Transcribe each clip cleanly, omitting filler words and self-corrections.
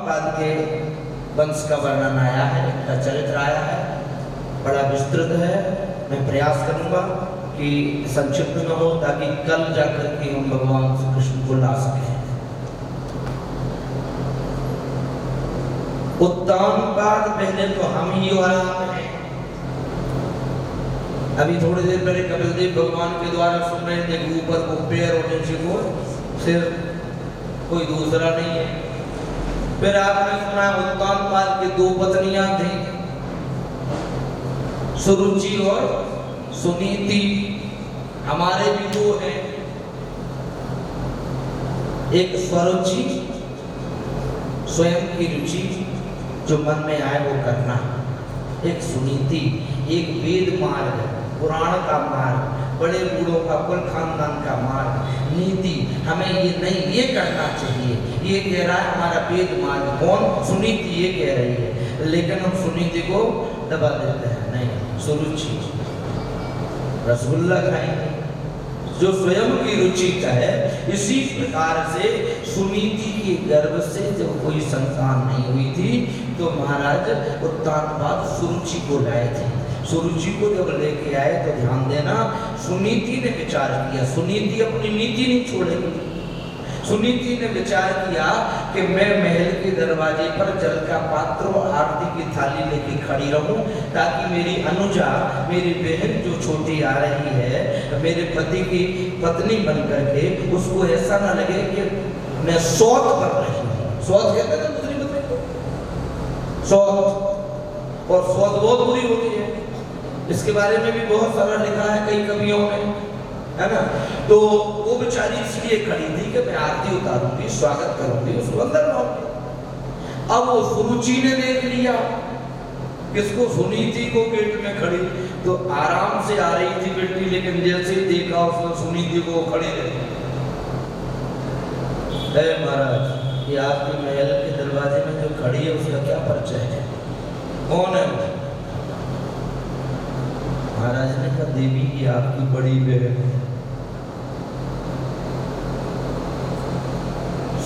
उत्तानपाद के वंश का वर्णन आया है, इनका चरित्र आया है, बड़ा विस्तृत है। मैं प्रयास करूंगा कि संक्षिप्त न हो, ताकि कल जाकर के हम भगवान श्री कृष्ण को ला सकें। उत्तानपाद पहले तो हम ही आराम हैं। अभी थोड़ी देर पहले कपिलदेव भगवान के द्वारा सुन रहे थे कि ऊपर को पैर और नीचे को सिर, कोई दूसरा नहीं है। फिर आपने सुना उत्तानपाद की दो पत्नियां थी, सुरुचि और सुनीति। हमारे भी दो हैं, एक स्वरुचि, स्वयं की रुचि जो मन में आए वो करना, एक सुनीति, एक वेद मार्ग, पुराण का मार्ग, बड़े बूढ़ों का, कुल खानदान का मार्ग, नीति। हमें ये नहीं, ये करना चाहिए, ये कह रहा है हमारा वेद मार्ग। कौन? सुनीति ये कह रही है, लेकिन हम सुनीति को दबा देते हैं। नहीं, सुरुचि रसगुल्ला खाएंगे, जो स्वयं की रुचि का है। इसी प्रकार से सुनीति के गर्भ से जब कोई संतान नहीं हुई थी तो महाराज उत्तानपाद सुरुचि को लाए थे। सुरुचि को जब लेके आए तो ध्यान देना, सुनीति ने विचार किया, सुनीति अपनी नीति नहीं छोड़ेगी। सुनीति ने विचार किया कि मैं महल के दरवाजे पर जल का पात्र और आरती की थाली लेके खड़ी रहूं, ताकि मेरी अनुजा, मेरी बहन जो छोटी आ रही है, मेरे पति की पत्नी बन करके उसको ऐसा ना लगे कि मैं सौत कर रही हूँ। सौत कहते हैं ना दूसरी पत्नी को, सौत, और सौत बहुत बुरी होती है। इसके बारे में भी बहुत सारा लिखा है कई कवियों में, है ना। तो वो बेचारी इसलिए खड़ी थी कि मैं आरती उतारूंगी, स्वागत करूंगी, उसको अंदर लाऊंगी। अब वो सुरुचि ने देख लिया किसको, सुनीति को गेट में खड़ी, तो आराम से आ रही थी बेटी, लेकिन जैसे ही देखा उसने सुनीति को खड़ी रही। महाराज, ये आपके महल के दरवाजे में जो खड़ी है उसका क्या परिचय है, कौन है वो? महाराज ने कहा देवी की आपकी बड़ी बहन।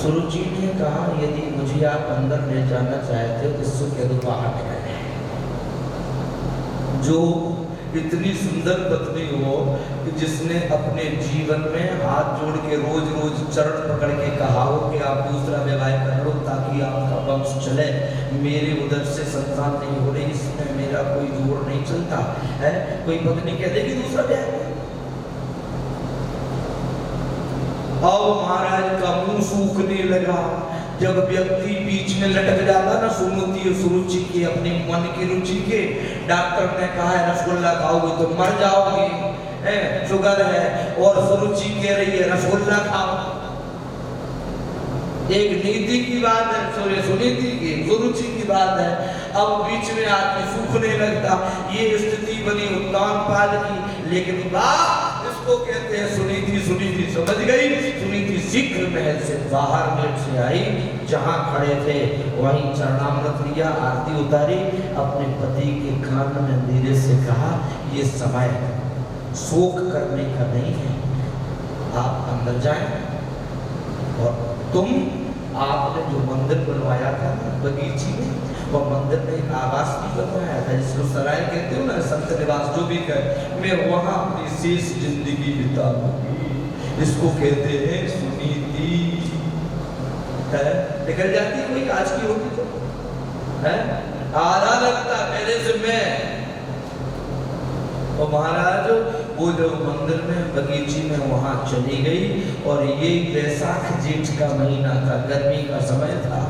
सुरुचि ने कहा यदि मुझे आप अंदर ले जाना चाहते हो तो इससे कह दो बाहर निकलने। जो इतनी सुंदर पत्नी हो कि जिसने अपने जीवन में हाथ जोड़ के रोज रोज चरण पकड़ के कहा हो कि आप दूसरा विवाह कर लो ताकि आपका वंश चले, मेरे उधर से संतान नहीं हो रही, इसमें मेरा कोई जोड़ नहीं चलता है। कोई पत्नी कह देगी दूसरा ब्याह। अब महाराज का मुंह सूखने लगा। जब व्यक्ति बीच में लटक जाता ना, सुरुचि की अपनी मन की रुचि के, डॉक्टर ने कहा है रसगुल्ला खाओगे तो मर जाओगे, शुगर है, और सुरुचि कह रही है रसगुल्ला खाओ। एक नीति की बात है, सुनीति की, सुरुचि की बात है। अब बीच में आदमी सूखने लगता। ये स्थिति बनी उत्तानपाद की, लेकिन बात इसको कहते हैं सुनीति। सुनीति समझ गई। सुनीति शीघ्र महल से बाहर गेट से आई, जहां खड़े थे वहीं चरणामृत लिया, आरती उतारी, अपने पति के कान में धीरे से कहा ये समय शोक करने का नहीं है, आप अंदर जाएं और आपने जो मंदिर बनवाया था बगीची में, वो मंदिर में एक आवास भी बनवाया था जिसको सराय कहते हो ना, संत निवास जो भी कहे, मैं वहां अपनी शेष जिंदगी बिताऊंगी। इसको कहते हैं सुनीति। है निकल जाती कोई आज की होती तो है आधा लगता पहले से मैं। और महाराज वो जो मंदिर में बगीची में वहां चली गई, और ये वैशाख जेठ का महीना था, गर्मी का समय था।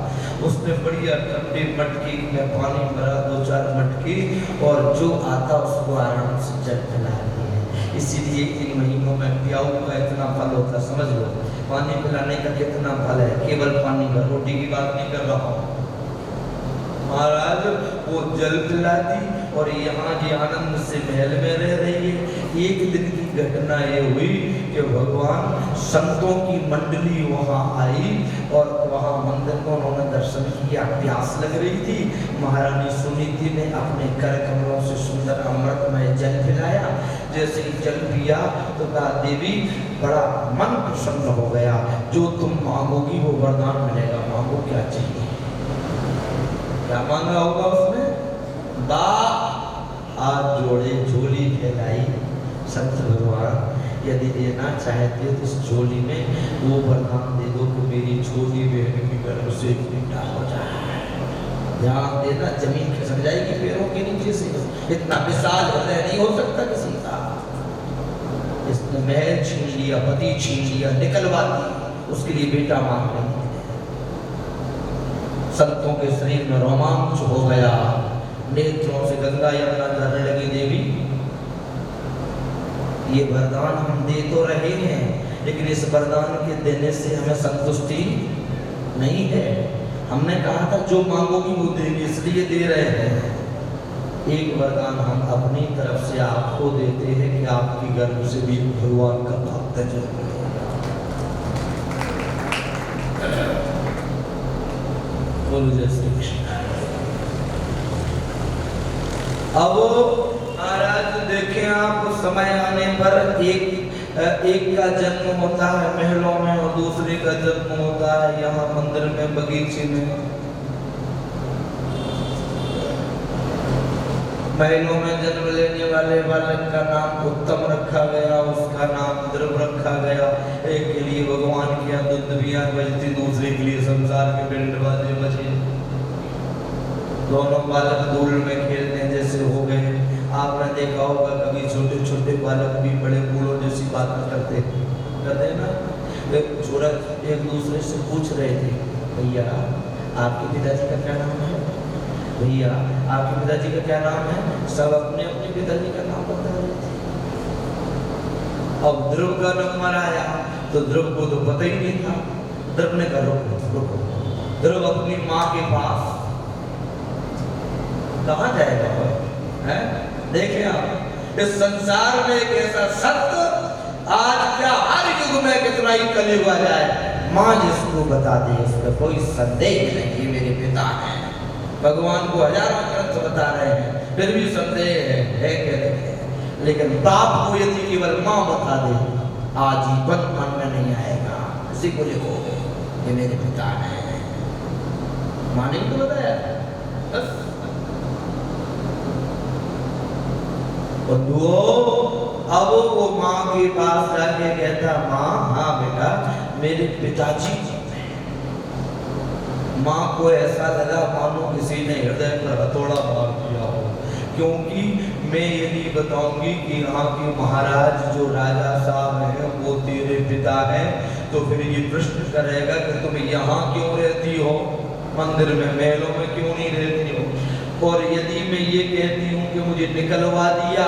उसने बढ़िया ठंडी मटकी में पानी भरा, 2-4 मटकी, और जो आता उसको आराम से जल पिला रही है। इसीलिए इन महीनों में प्याऊ का इतना फल होता, समझ लो। पानी पिलाने का कितना फल है, केवल पानी का, रोटी की बात नहीं कर रहा हूँ। महाराज वो जल पिलाती और यहाँ की आनंद से महल में रह रही है। एक दिन की घटना ये हुई कि भगवान संतों की मंडली वहाँ आई और वहाँ मंदिर में उन्होंने दर्शन किया। प्यास लग रही थी। महारानी सुनीति ने अपने कर कमलों से सुंदर अमृतमय जल पिलाया। जैसे ही जल पिया तो कहा देवी बड़ा मन प्रसन्न हो गया, जो तुम मांगोगी वो वरदान मिलेगा, मांगो क्या चाहिए। क्या मांगा होगा उसने? बा हाथ जोड़े, झोली फैलाई, संत भगवान यदि देना चाहते हो तो इस झोली में वो वरदान दे दो कि मेरी छोटी बहन की गर्भ से एक बेटा हो जाए। ध्यान देना, जमीन खिसक जाएगी पैरों के नीचे से। इतना विशाल हृदय नहीं हो सकता किसी का। इसने महल छीन लिया, पति छीन लिया, निकलवा दी, उसके लिए बेटा मांग रही है। संतों के शरीर में रोमांच हो गया, नेत्रों से गंगा यमुना झरने लगी। देवी, ये वरदान हम दे तो रहे हैं, लेकिन इस वरदान के देने से हमें संतुष्टि नहीं है। हमने कहा था जो मांगोगी वो देंगे, इसलिए दे रहे हैं। एक वरदान हम अपनी तरफ से आपको देते हैं कि आपकी गर्भ से भी भगवान का भक्त जन्म लेगा। बोलो जय श्री कृष्ण। अब महाराज देखें आप, समय आने पर एक का जन्म होता है महलों में और दूसरे का जन्म होता है यहाँ मंदिर में, बगीचे में। महलों में जन्म लेने वाले बालक का नाम उत्तम रखा गया, उसका नाम ध्रुव रखा गया। एक के लिए भगवान की दुंदुभियां बजती, दूसरे के लिए संसार के पिंड बाजे बजे। दोनों बालक धूल में खेलने जैसे हो गए। आपने देखा होगा कभी छोटे छोटे बालक भी बड़े बूढ़ों जैसी बातें करते ना। छोरा एक दूसरे से पूछ रहे थे, भैया आपके पिताजी का क्या नाम है? भैया आपके पिताजी का क्या नाम है? सब अपने अपने पिताजी का नाम बता रहे थे। अब ध्रुव का नंबर आया तो ध्रुव को तो पता ही नहीं था। ध्रुव ने कहा रुको, ध्रुव अपनी माँ के पास कहाँ जाएगा? है देखिए आप, इस संसार में एक ऐसा सत्य आज क्या हर युग में कितना ही कलयुग आ जाए, माँ जिसको बता दे उसका कोई संदेह नहीं मेरे पिता है। भगवान को हजारों ग्रंथ बता रहे हैं, फिर भी संदेह है कि नहीं। लेकिन बाप को यदि केवल माँ बता दे, आजीवन मन में नहीं आएगा। किसी को लिखो ये मेरे पिता है, माँ ने तो बताया बस। अब वो माँ के पास जाके कहता, माँ हाँ बेटा मेरे पिताजी। माँ को ऐसा लगा मानो किसी ने हृदय पर हथौड़ा मार दिया हो, क्योंकि मैं ये नहीं बताऊंगी कि यहाँ के महाराज जो राजा साहब हैं वो तेरे पिता हैं, तो फिर ये प्रश्न करेगा कि तुम यहाँ क्यों रहती हो, मंदिर में महलों में क्यों नहीं रहती हो। और यदि मैं ये कहती हूँ कि मुझे निकलवा दिया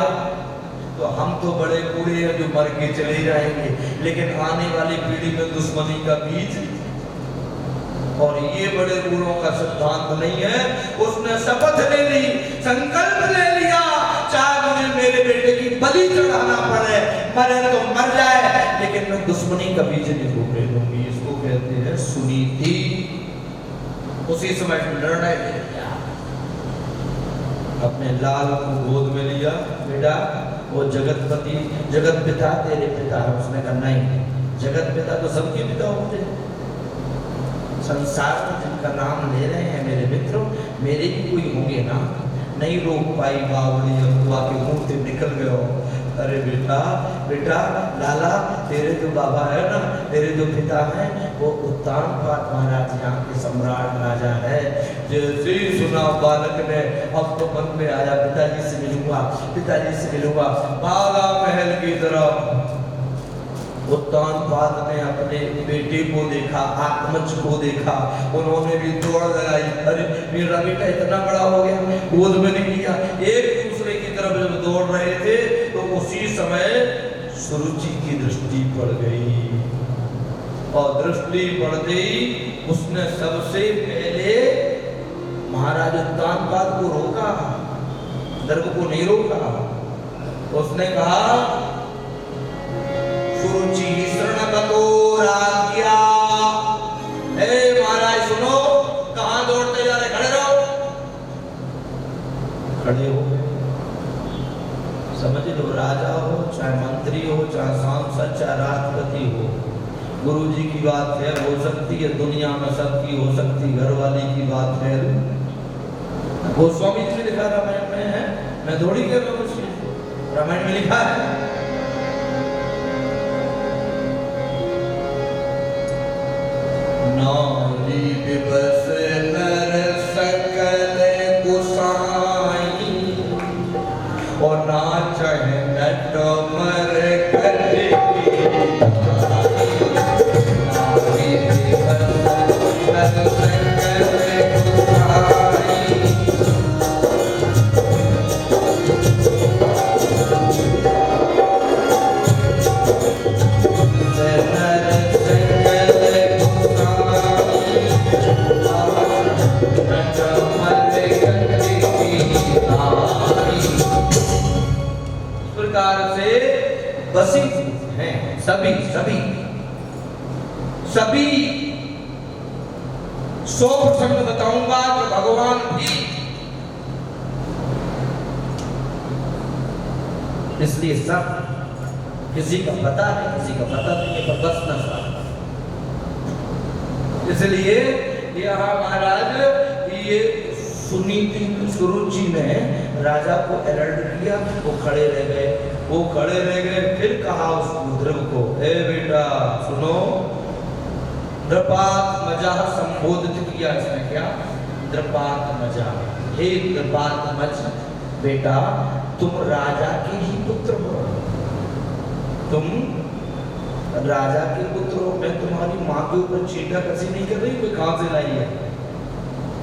तो हम तो बड़े बूढ़े हैं जो मर के चले जाएंगे, लेकिन आने वाली पीढ़ी में दुश्मनी का बीज, और ये बड़े बूढ़ों का सिद्धांत नहीं है। उसने शपथ ले ली, संकल्प ले लिया, चाहे मुझे मेरे बेटे की बलि चढ़ाना पड़े, मरे तो मर जाए, लेकिन मैं दुश्मनी का बीज नहीं रोकने दूंगी। इसको कहते हैं सुनीति। उसी समय निर्णय ले लिया, अपने लाल को गोद में लिया, बेटा वो जगतपति जगत पिता तेरे पिता है। उसने कहा नहीं, जगत पिता तो सबके पिता होते हैं, संसार में जिनका नाम ले रहे हैं मेरे मित्रों, मेरे भी कोई होंगे ना। नहीं रोक पाई बावली, अगुआ के मुंह से निकल गया। अरे बेटा बेटा लाला, तेरे जो बाबा है ना, तेरे जो पिता हैं वो उत्तानपाद महाराज यहाँ के सम्राट राजा है। जैसे ही सुना बालक ने, अब तो मन में आया पिताजी से मिलूंगा, पिताजी से मिलूंगा। भागा महल की तरफ। उत्तानपाद ने अपने बेटे को देखा, आत्मज को देखा, उन्होंने भी दौड़ लगाई। अरे मेरा बेटा इतना बड़ा हो गया, गोद में नहीं लिया। एक दूसरे की तरफ जब दौड़ रहे थे तो उसी समय सुरुचि की दृष्टि पड़ गई, और दृष्टि पड़ते ही उसने सबसे पहले महाराज उत्तानपाद को रोका, दर्भ को नहीं रोका। उसने कहा सुरुचि शरणगतो राज्ञा। महाराज सुनो, कहां दौड़ते जा रहे, खड़े रहो। खड़े हो, समझ लो, राजा हो चाहे मंत्री हो चाहे सांसद चाहे राष्ट्रपति हो, गुरु जी की बात है हो सकती है, दुनिया में सबकी हो सकती, घर वाली की बात है गोस्वामी जी ने लिखा, रामायण में है, मैं थोड़ी कह रहा हूँ, रामायण में लिखा है। नारी दिवस नर सकल गोसाई और नाच नट मर करे। नारी दिवस नर सकल गोसाई बसी हैं सभी सभी सभी। 100 प्रसंग बताऊंगा कि भगवान भी, इसलिए सब किसी का पता है किसी का पता नहीं है, पर बस न सब। इसलिए यहाँ महाराज ये सुनीति सुरुचि ने राजा को अलर्ट किया, वो खड़े रह गए, वो खड़े रह गए। फिर कहा उस ध्रुव को, ए बेटा सुनो, द्रपात मजा संबोधित किया इसने, क्या द्रपात मजा, हे द्रपात मज बेटा, तुम राजा के ही पुत्र हो, तुम राजा के पुत्र हो। मैं तुम्हारी माँ के ऊपर चीटा कसी नहीं कर रही, कोई कहां से लाई है।